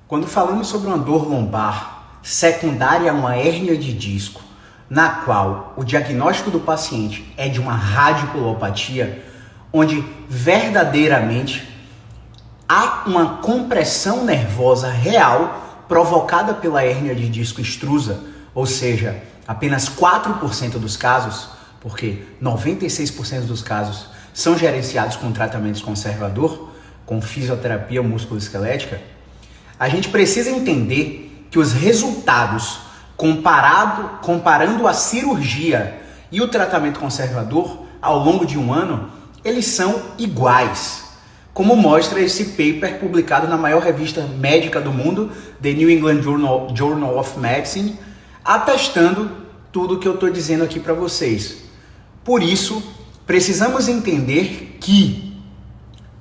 Quando falamos sobre uma dor lombar secundária a uma hérnia de disco, na qual o diagnóstico do paciente é de uma radiculopatia, onde verdadeiramente há uma compressão nervosa real provocada pela hérnia de disco extrusa, ou seja, apenas 4% dos casos, porque 96% dos casos são gerenciados com tratamentos conservador, com fisioterapia musculoesquelética, a gente precisa entender que os resultados comparando a cirurgia e o tratamento conservador ao longo de um ano, eles são iguais. Como mostra esse paper publicado na maior revista médica do mundo, The New England Journal of Medicine, atestando tudo que eu estou dizendo aqui para vocês. Por isso, precisamos entender que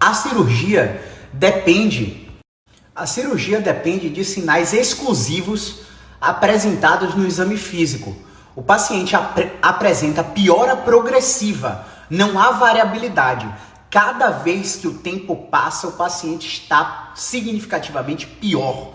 a cirurgia depende de sinais exclusivos apresentados no exame físico. O paciente apresenta piora progressiva, não há variabilidade. Cada vez que o tempo passa, o paciente está significativamente pior.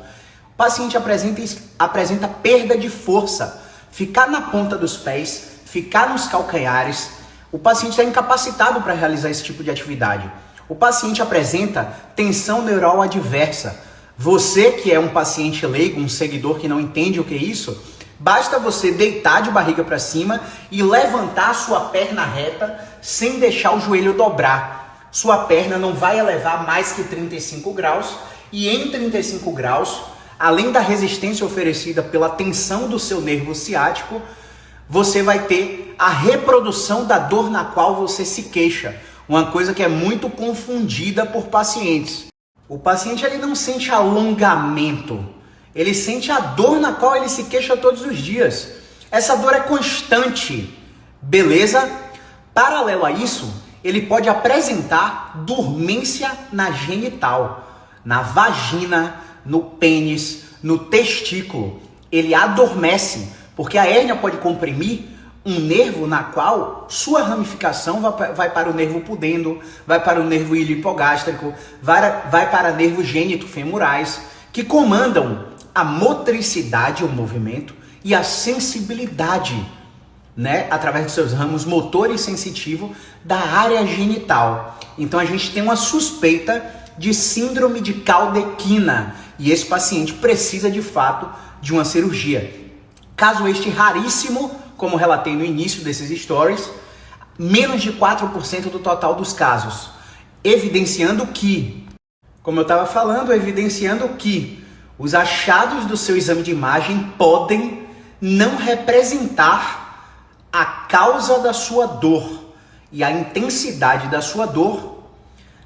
O paciente apresenta perda de força, ficar na ponta dos pés, ficar nos calcanhares. O paciente está incapacitado para realizar esse tipo de atividade. O paciente apresenta tensão neural adversa. Você que é um paciente leigo, um seguidor que não entende o que é isso, basta você deitar de barriga para cima e levantar a sua perna reta sem deixar o joelho dobrar. Sua perna não vai elevar mais que 35 graus e em 35 graus, além da resistência oferecida pela tensão do seu nervo ciático, você vai ter a reprodução da dor na qual você se queixa. Uma coisa que é muito confundida por pacientes. O paciente ele não sente alongamento, ele sente a dor na qual ele se queixa todos os dias. Essa dor é constante, beleza? Paralelo a isso, ele pode apresentar dormência na genital, na vagina, no pênis, no testículo. Ele adormece, porque a hérnia pode comprimir um nervo na qual sua ramificação vai para o nervo pudendo, vai para o nervo ilipogástrico, vai para nervos gênito-femorais, que comandam a motricidade, o movimento, e a sensibilidade, né, através dos seus ramos motor e sensitivo da área genital. Então a gente tem uma suspeita de síndrome de Caldequina e esse paciente precisa de fato de uma cirurgia. Caso este raríssimo, como relatei no início desses stories, menos de 4% do total dos casos, evidenciando que os achados do seu exame de imagem podem não representar a causa da sua dor e a intensidade da sua dor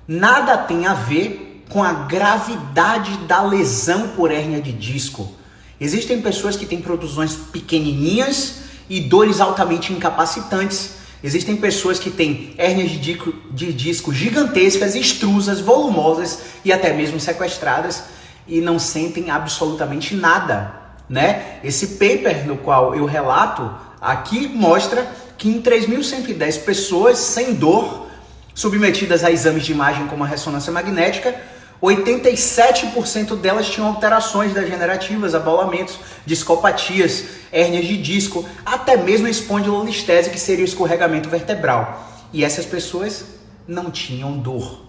nada tem a ver com a gravidade da lesão por hérnia de disco. Existem pessoas que têm protusões pequenininhas e dores altamente incapacitantes. Existem pessoas que têm hérnias de disco gigantescas, extrusas, volumosas e até mesmo sequestradas e não sentem absolutamente nada, né? Esse paper no qual eu relato aqui mostra que em 3.110 pessoas sem dor, submetidas a exames de imagem como a ressonância magnética, 87% delas tinham alterações degenerativas, abaulamentos, discopatias, hérnias de disco, até mesmo espondilolistese, que seria o escorregamento vertebral. E essas pessoas não tinham dor.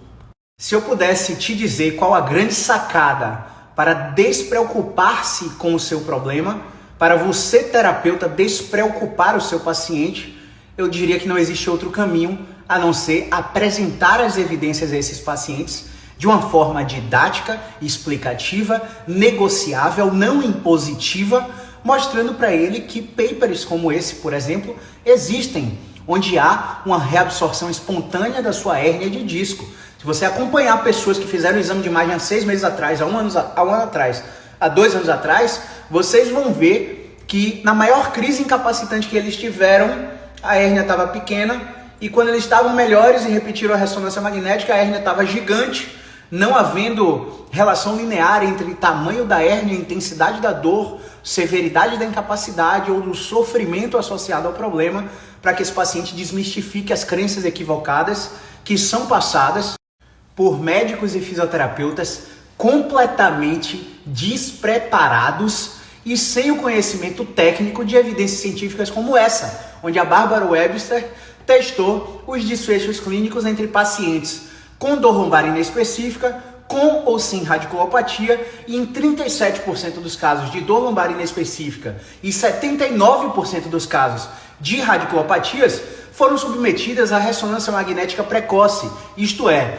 Se eu pudesse te dizer qual a grande sacada para despreocupar-se com o seu problema, para você, terapeuta, despreocupar o seu paciente, eu diria que não existe outro caminho a não ser apresentar as evidências a esses pacientes de uma forma didática, explicativa, negociável, não impositiva, mostrando para ele que papers como esse, por exemplo, existem, onde há uma reabsorção espontânea da sua hérnia de disco. Se você acompanhar pessoas que fizeram o exame de imagem há 6 meses atrás, há um ano atrás, há 2 anos atrás, vocês vão ver que na maior crise incapacitante que eles tiveram, a hérnia estava pequena, e quando eles estavam melhores e repetiram a ressonância magnética, a hérnia estava gigante, não havendo relação linear entre tamanho da hérnia, intensidade da dor, severidade da incapacidade ou do sofrimento associado ao problema, para que esse paciente desmistifique as crenças equivocadas que são passadas por médicos e fisioterapeutas completamente despreparados e sem o conhecimento técnico de evidências científicas como essa, onde a Barbara Webster testou os desfechos clínicos entre pacientes com dor lombar inespecífica, com ou sem radiculopatia, e em 37% dos casos de dor lombar inespecífica e 79% dos casos de radiculopatias foram submetidas à ressonância magnética precoce, isto é,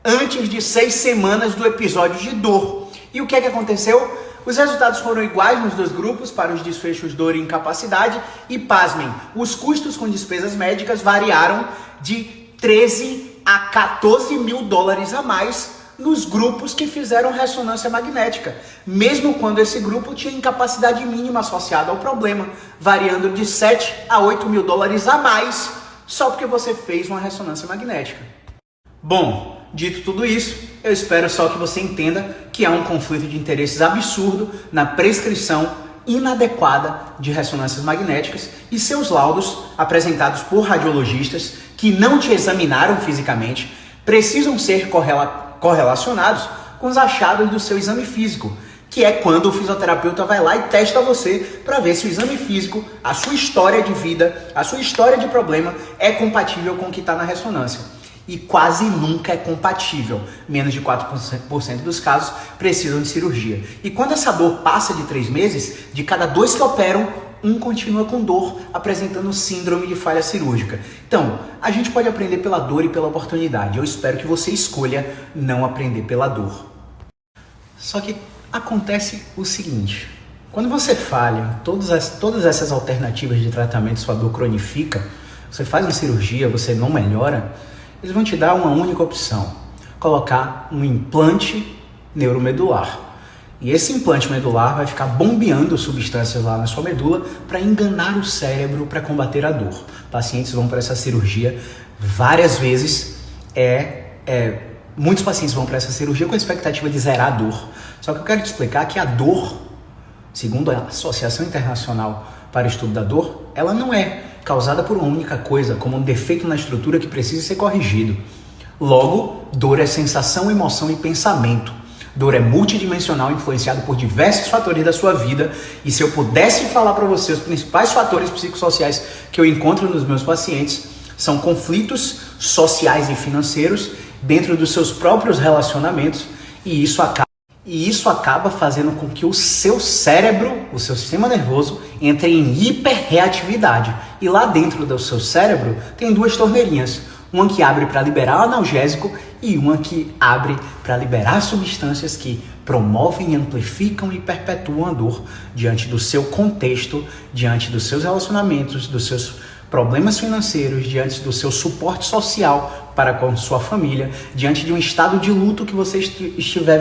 antes de 6 semanas do episódio de dor. E o que é que aconteceu? Os resultados foram iguais nos dois grupos para os desfechos dor e incapacidade e, pasmem, os custos com despesas médicas variaram de 13 a 14 mil dólares a mais nos grupos que fizeram ressonância magnética, mesmo quando esse grupo tinha incapacidade mínima associada ao problema, variando de 7 a 8 mil dólares a mais só porque você fez uma ressonância magnética. Bom, dito tudo isso, eu espero só que você entenda que há um conflito de interesses absurdo na prescrição inadequada de ressonâncias magnéticas e seus laudos, apresentados por radiologistas que não te examinaram fisicamente, precisam ser correlacionados com os achados do seu exame físico, que é quando o fisioterapeuta vai lá e testa você para ver se o exame físico, a sua história de vida, a sua história de problema é compatível com o que está na ressonância. E quase nunca é compatível. Menos de 4% dos casos precisam de cirurgia. E quando essa dor passa de 3 meses, de cada 2 que operam, um continua com dor, apresentando síndrome de falha cirúrgica. Então, a gente pode aprender pela dor e pela oportunidade. Eu espero que você escolha não aprender pela dor. Só que acontece o seguinte: quando você falha todas essas alternativas de tratamento, sua dor cronifica, você faz uma cirurgia, você não melhora, eles vão te dar uma única opção: colocar um implante neuromedular. E esse implante medular vai ficar bombeando substâncias lá na sua medula para enganar o cérebro para combater a dor. Pacientes vão para essa cirurgia várias vezes. Muitos pacientes vão para essa cirurgia com a expectativa de zerar a dor. Só que eu quero te explicar que a dor, segundo a Associação Internacional para o Estudo da Dor, ela não é causada por uma única coisa, como um defeito na estrutura que precisa ser corrigido. Logo, dor é sensação, emoção e pensamento. Dor é multidimensional, influenciado por diversos fatores da sua vida, e se eu pudesse falar para você os principais fatores psicossociais que eu encontro nos meus pacientes, são conflitos sociais e financeiros dentro dos seus próprios relacionamentos, e isso acaba fazendo com que o seu cérebro, o seu sistema nervoso, entre em hiperreatividade. E lá dentro do seu cérebro tem 2 torneirinhas. Uma que abre para liberar o analgésico e uma que abre para liberar substâncias que promovem, amplificam e perpetuam a dor diante do seu contexto, diante dos seus relacionamentos, dos seus problemas financeiros, diante do seu suporte social para com sua família, diante de um estado de luto que você esteja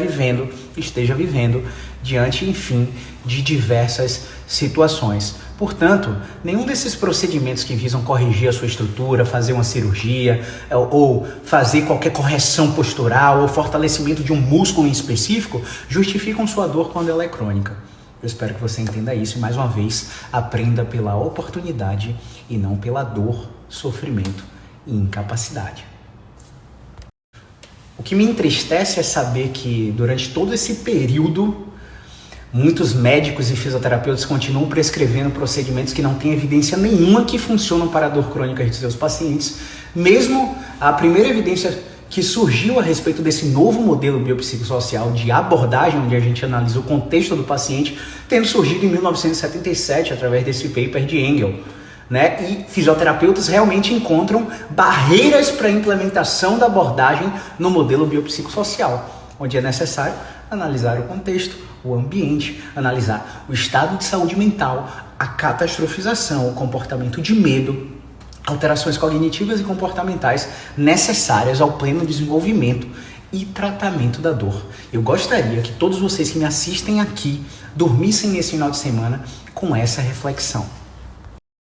vivendo, diante, enfim, de diversas situações. Portanto, nenhum desses procedimentos que visam corrigir a sua estrutura, fazer uma cirurgia, ou fazer qualquer correção postural, ou fortalecimento de um músculo em específico, justificam sua dor quando ela é crônica. Eu espero que você entenda isso e, mais uma vez, aprenda pela oportunidade e não pela dor, sofrimento e incapacidade. O que me entristece é saber que, durante todo esse período, muitos médicos e fisioterapeutas continuam prescrevendo procedimentos que não têm evidência nenhuma que funcionam para a dor crônica de seus pacientes, mesmo a primeira evidência que surgiu a respeito desse novo modelo biopsicossocial de abordagem, onde a gente analisa o contexto do paciente, tendo surgido em 1977 através desse paper de Engel. E fisioterapeutas realmente encontram barreiras para a implementação da abordagem no modelo biopsicossocial, onde é necessário analisar o contexto, o ambiente, analisar o estado de saúde mental, a catastrofização, o comportamento de medo, alterações cognitivas e comportamentais necessárias ao pleno desenvolvimento e tratamento da dor. Eu gostaria que todos vocês que me assistem aqui dormissem nesse final de semana com essa reflexão.